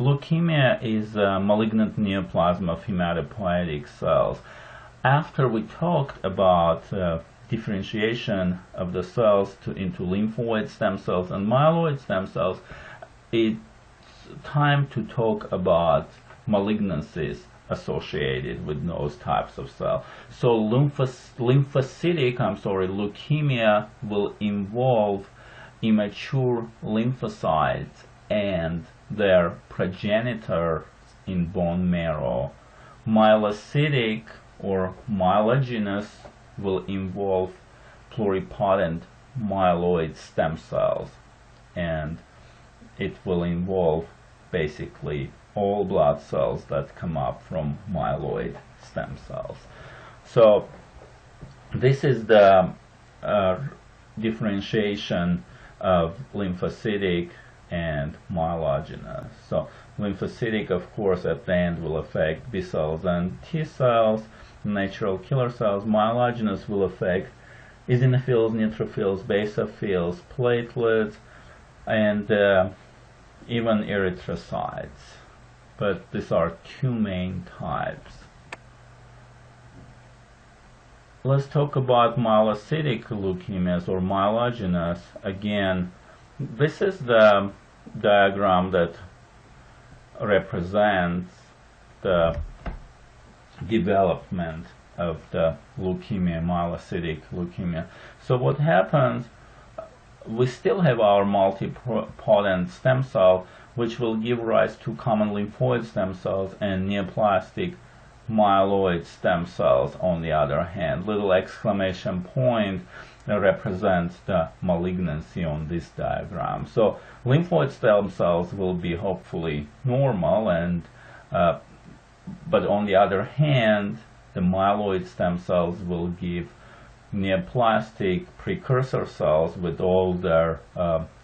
leukemia is a malignant neoplasm of hematopoietic cells. After we talked about differentiation of the cells into lymphoid stem cells and myeloid stem cells, it's time to talk about malignancies associated with those types of cells. So leukemia will involve immature lymphocytes and their progenitors in bone marrow. Myelocytic or myelogenous will involve pluripotent myeloid stem cells, and it will involve basically all blood cells that come up from myeloid stem cells. So this is the differentiation of lymphocytic and myelogenous. So lymphocytic, of course, at the end will affect B cells and T cells, natural killer cells. Myelogenous will affect eosinophils, neutrophils, basophils, platelets, and even erythrocytes. But these are two main types. Let's talk about myelocytic leukemias or myelogenous. Again, this is the diagram that represents the development of the leukemia, myelocytic leukemia. So what happens, we still have our multipotent stem cell, which will give rise to common lymphoid stem cells and neoplastic myeloid stem cells on the other hand. Little exclamation point represents the malignancy on this diagram. So lymphoid stem cells will be hopefully normal, and but on the other hand, the myeloid stem cells will give neoplastic precursor cells with all their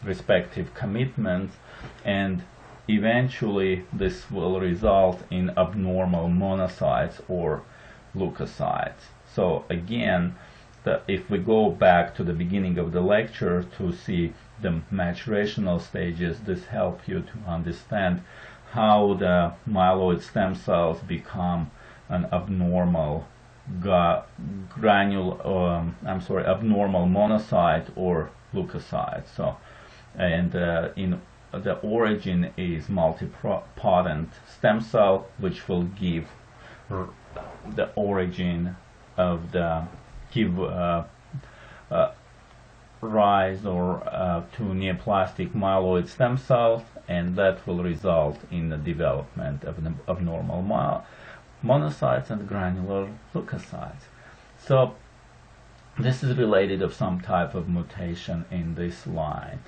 respective commitments, and eventually this will result in abnormal monocytes or leukocytes. So again, if we go back to the beginning of the lecture to see the maturational stages, this helps you to understand how the myeloid stem cells become an abnormal abnormal monocyte or leukocyte. So, and in the origin is multipotent stem cell, which will give the origin of the rise or to neoplastic myeloid stem cells, and that will result in the development of abnormal monocytes and granular leukocytes. So this is related of some type of mutation in this line,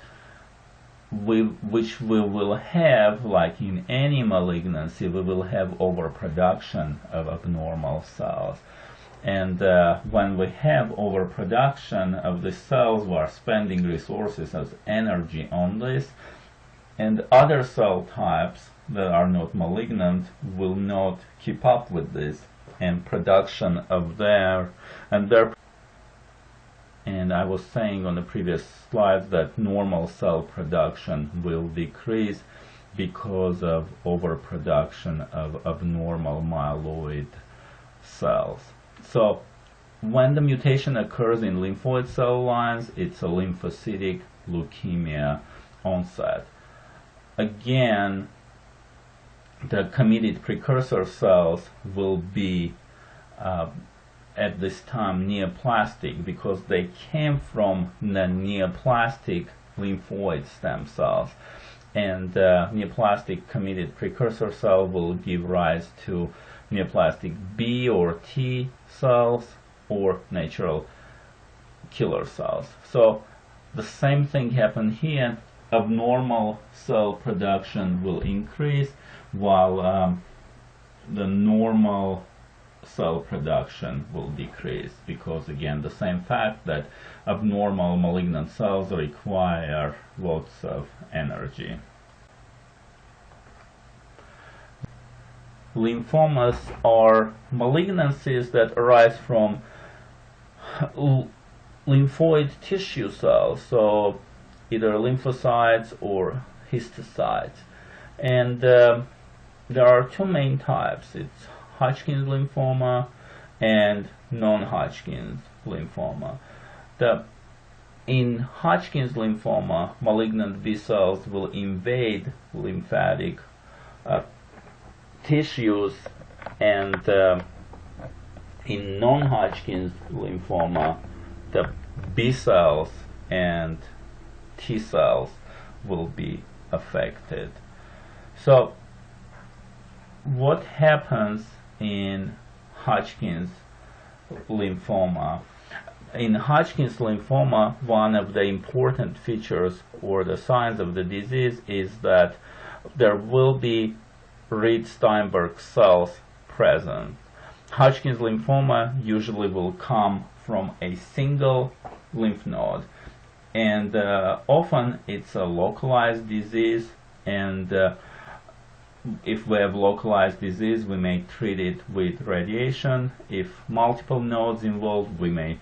which we will have, like in any malignancy, we will have overproduction of abnormal cells. And when we have overproduction of the cells, we are spending resources as energy on this, and other cell types that are not malignant will not keep up with this, and production of and I was saying on the previous slide that normal cell production will decrease because of overproduction of abnormal myeloid cells. So when the mutation occurs in lymphoid cell lines, it's a lymphocytic leukemia onset. Again, the committed precursor cells will be at this time neoplastic because they came from the neoplastic lymphoid stem cells, and neoplastic committed precursor cell will give rise to neoplastic B or T cells or natural killer cells. So the same thing happened here. Abnormal cell production will increase while the normal cell production will decrease, because again the same fact that abnormal malignant cells require lots of energy. Lymphomas are malignancies that arise from lymphoid tissue cells, so either lymphocytes or histocytes. And there are two main types. It's Hodgkin's lymphoma and non-Hodgkin's lymphoma. In Hodgkin's lymphoma, malignant B cells will invade lymphatic tissues, and in non-Hodgkin's lymphoma, the B cells and T cells will be affected. So what happens in Hodgkin's lymphoma? In Hodgkin's lymphoma, one of the important features or the signs of the disease is that there will be Reed-Steinberg cells present. Hodgkin's lymphoma usually will come from a single lymph node, and often it's a localized disease, and if we have localized disease, we may treat it with radiation. If multiple nodes involved, we may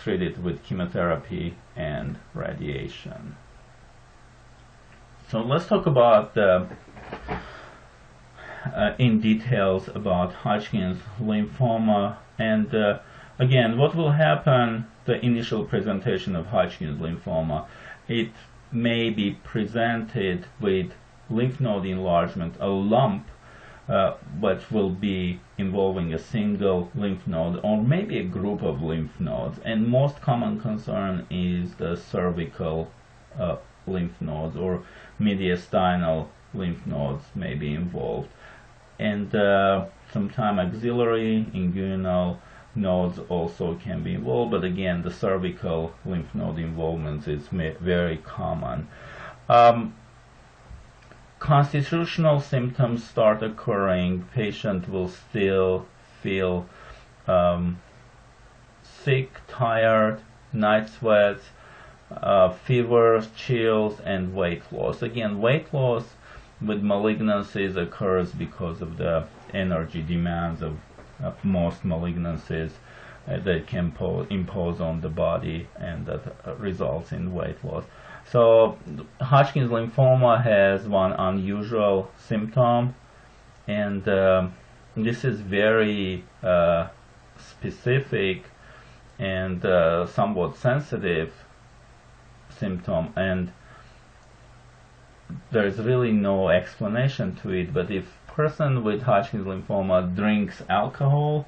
treat it with chemotherapy and radiation. So let's talk about in details about Hodgkin's lymphoma. And again, what will happen, the initial presentation of Hodgkin's lymphoma, it may be presented with lymph node enlargement, a lump, but will be involving a single lymph node or maybe a group of lymph nodes. And most common concern is the cervical lymph nodes, or mediastinal lymph nodes may be involved. And sometimes axillary, inguinal nodes also can be involved, but again, the cervical lymph node involvement is very common. Constitutional symptoms start occurring. Patient will still feel sick, tired, night sweats, fevers, chills, and weight loss. Again, weight loss with malignancies occurs because of the energy demands of most malignancies that can impose on the body, and that results in weight loss. So Hodgkin's lymphoma has one unusual symptom, and this is very specific and somewhat sensitive symptom, and there is really no explanation to it. But if person with Hodgkin's lymphoma drinks alcohol,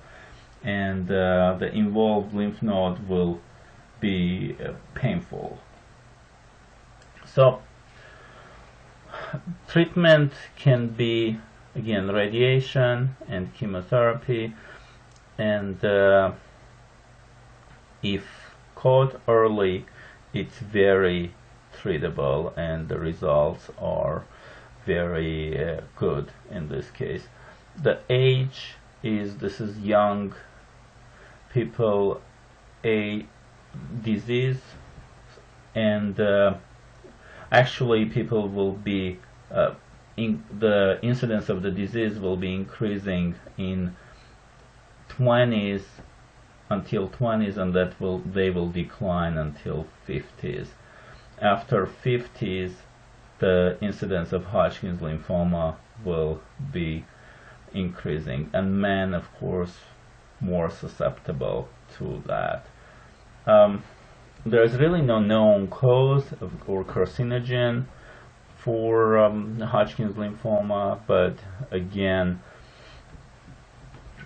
and the involved lymph node will be painful. So treatment can be, again, radiation and chemotherapy, and if caught early, it's very treatable, and the results are very good in this case. The age is, this is young people, a disease, and actually people will be the incidence of the disease will be increasing in 20s until 20s, and they will decline until 50s. After 50s, the incidence of Hodgkin's lymphoma will be increasing, and men, of course, more susceptible to that. There is really no known cause or carcinogen for Hodgkin's lymphoma, but again,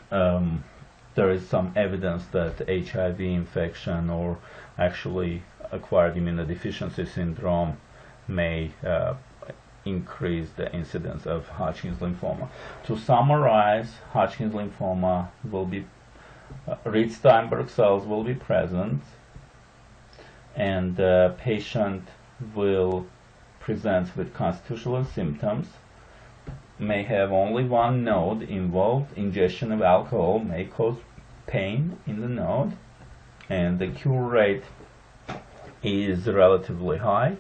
there is some evidence that HIV infection or actually acquired immunodeficiency syndrome may increase the incidence of Hodgkin's lymphoma. To summarize, Hodgkin's lymphoma will be Reed-Steinberg cells will be present, and the patient will present with constitutional symptoms, may have only one node involved. Ingestion of alcohol may cause pain in the node, and the cure rate is relatively high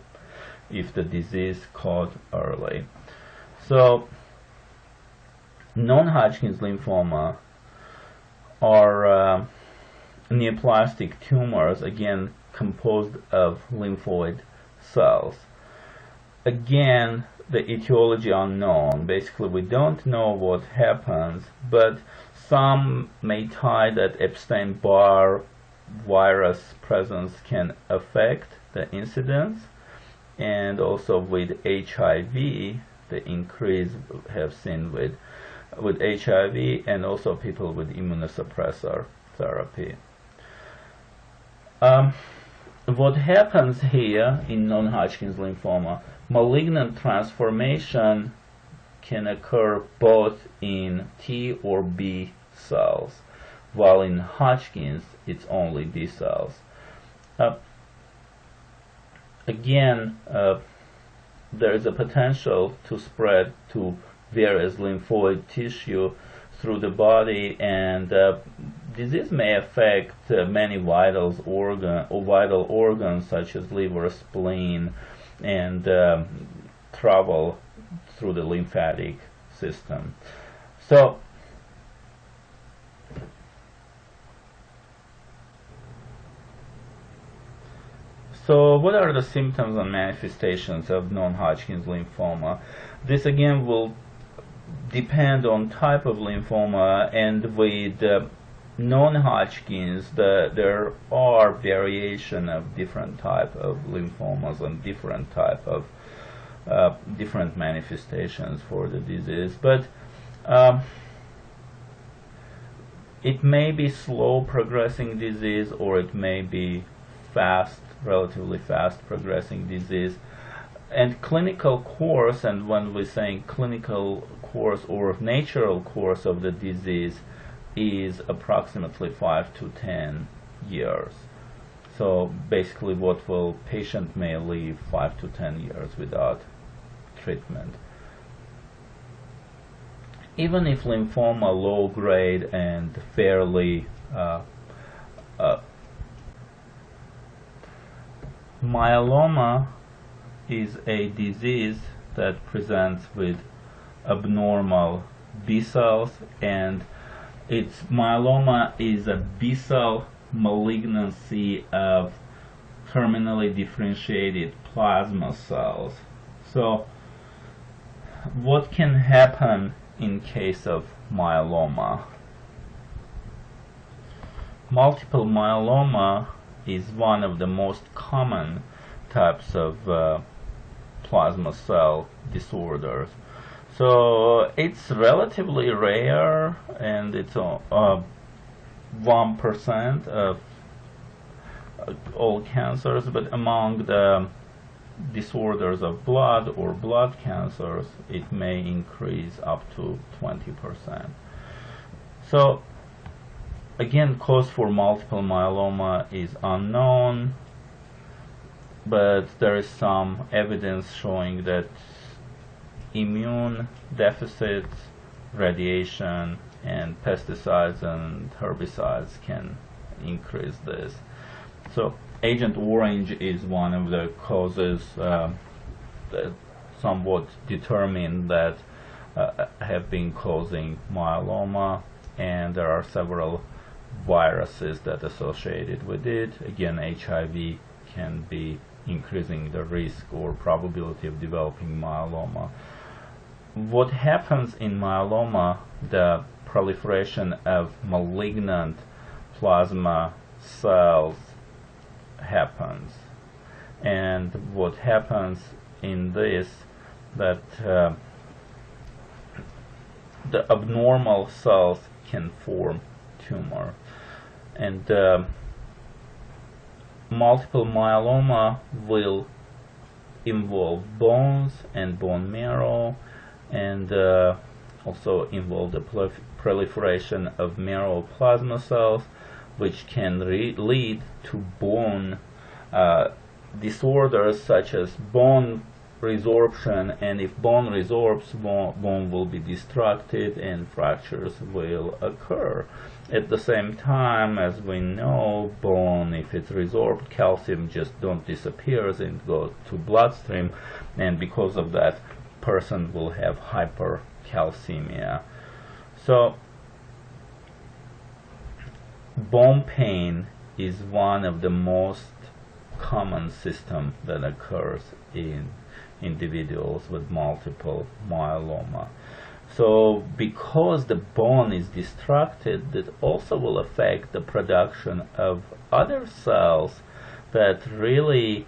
if the disease caught early. So non-Hodgkin's lymphoma are neoplastic tumors, again composed of lymphoid cells. Again, the etiology unknown. Basically, we don't know what happens, but some may tie that Epstein-Barr virus presence can affect the incidence, and also with HIV, the increase have seen with HIV, and also people with immunosuppressor therapy. What happens here in non-Hodgkin's lymphoma? Malignant transformation can occur both in T or B cells, while in Hodgkin's it's only B cells. Again, there is a potential to spread to various lymphoid tissue through the body, and disease may affect many vital organs such as liver, spleen, and travel through the lymphatic system. So what are the symptoms and manifestations of non-Hodgkin's lymphoma? This again will depend on type of lymphoma, and with non-Hodgkin's there are variation of different type of lymphomas and different type of different manifestations for the disease, but it may be slow progressing disease, or it may be relatively fast progressing disease. And clinical course, and when we're saying clinical course or natural course of the disease, is approximately 5 to 10 years. So basically patient may live 5 to 10 years without treatment. Even if lymphoma low grade and fairly myeloma is a disease that presents with abnormal B cells, and myeloma is a B cell malignancy of terminally differentiated plasma cells. So what can happen in case of myeloma? Multiple myeloma is one of the most common types of plasma cell disorders. So it's relatively rare, and it's 1% of all cancers, but among the disorders of blood or blood cancers, it may increase up to 20%. So again, cause for multiple myeloma is unknown, but there is some evidence showing that immune deficits, radiation, and pesticides and herbicides can increase this. So Agent Orange is one of the causes that somewhat determined that have been causing myeloma, and there are several viruses that are associated with it. Again, HIV can be increasing the risk or probability of developing myeloma. What happens in myeloma? The proliferation of malignant plasma cells happens, and what happens in this, that the abnormal cells can form tumor, and multiple myeloma will involve bones and bone marrow, and also involve the proliferation of marrow plasma cells, which can lead to bone disorders such as bone resorption, and if bone resorbs, bone will be destructed and fractures will occur. At the same time, as we know, bone, if it's resorbed, calcium just don't disappears and go to bloodstream, and because of that, person will have hypercalcemia. So bone pain is one of the most common symptoms that occurs in individuals with multiple myeloma. So because the bone is destructed, that also will affect the production of other cells that really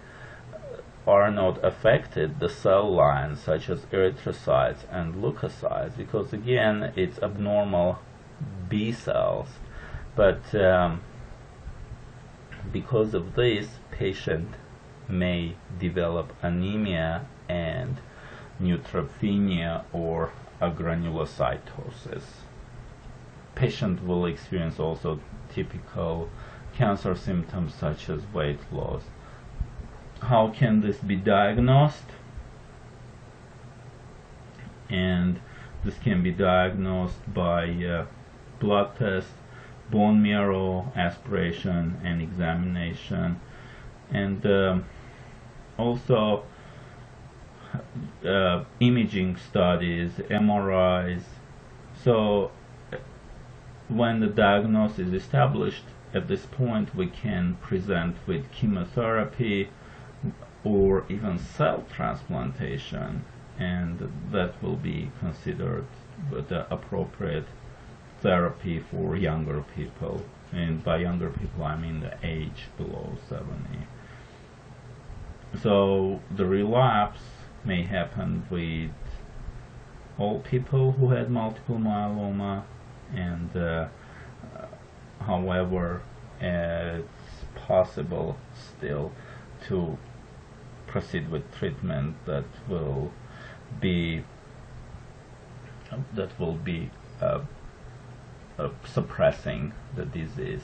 are not affected, the cell lines such as erythrocytes and leukocytes, because again it's abnormal B cells. But because of this, patient may develop anemia and neutropenia or agranulocytosis. Patient will experience also typical cancer symptoms such as weight loss. How can this be diagnosed? And this can be diagnosed by blood test, bone marrow aspiration and examination, and also imaging studies, MRIs. So when the diagnosis is established, at this point we can present with chemotherapy or even cell transplantation, and that will be considered the appropriate therapy for younger people. And by younger people I mean the age below 70. So the relapse may happen with all people who had multiple myeloma, and however it's possible still to proceed with treatment that will be suppressing the disease.